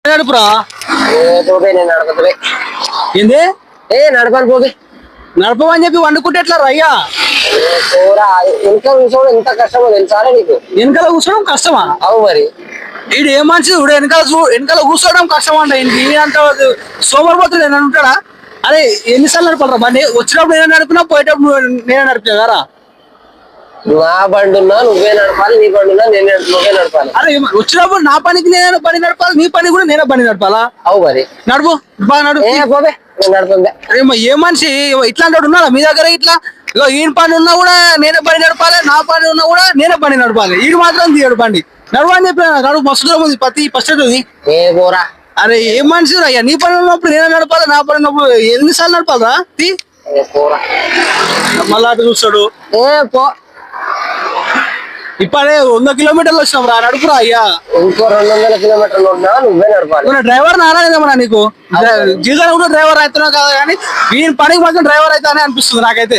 నడుపురా నేను నడపలే ఏంది నడపాలి పోగి నడపమని చెప్పి వండుకుంటే ఎట్లా రయ్యా కూర వెనక కూర్చోవడం ఎంత కష్టమో తెలుసారా నీకు? వెనకాల కూర్చోవడం కష్టమా? అవు మరి వీడు ఏం మనిషి ఇప్పుడు వెనకాల కూర్చోవడం కష్టం అంట. అంత సోమరిపోతుడు నేను ఉంటాడా? అరే ఎన్నిసార్లు నడపాలరా బండి? వచ్చినప్పుడు నేనే నడిపినా, పోయేటప్పుడు నేనే నడిపినా కదా. నా బండి ఉన్నా నువ్వే నడపాలి, నీ బండి ఉన్నా నువ్వే నడపాలి. అరే వచ్చినప్పుడు నా పనికి నేనే బండి నడపాలి, నీ పని కూడా నేనే బండి నడపాలా? అవు మరి నడుపు బాగా నడుపు. పోవే నేను నడుపుందే. అరే ఏ మనిషి ఇట్లాంటి వాడు ఉన్నాడా మీ దగ్గర? ఇట్లా ఈయన పని ఉన్నా కూడా నేనే బండి నడపాలి, నా పని ఉన్నా కూడా నేనే బండి నడపాలి. ఈడు మాత్రం తీయడు బండి. నడవని చెప్పి నడుపు మస్తు దూరం ఉంది ప్రతి ఫస్ట్ ఉంది. పోరా అరే ఏం మనిషి అయ్యా? నీ పని ఉన్నప్పుడు నేనే నడపాలి, నా పని ఉన్నప్పుడు ఎన్నిసార్లు నడపాలరా? పోరా మళ్ళా అటు చూస్తాడు. పో ఇప్పుడే 100 కిలోమీటర్లు వచ్చినాం రా, నడుపురా అయ్యా. ఇంకో 200 కిలోమీటర్లు ఉన్నా నువ్వే నడపాలి. డ్రైవర్ నారాయణమన్నా నీకు జీవితంలో కూడా డ్రైవర్ అవుతున్నావు కదా, కానీ వీని పనికి మాత్రం డ్రైవర్ అవుతా అని అనిపిస్తుంది నాకైతే.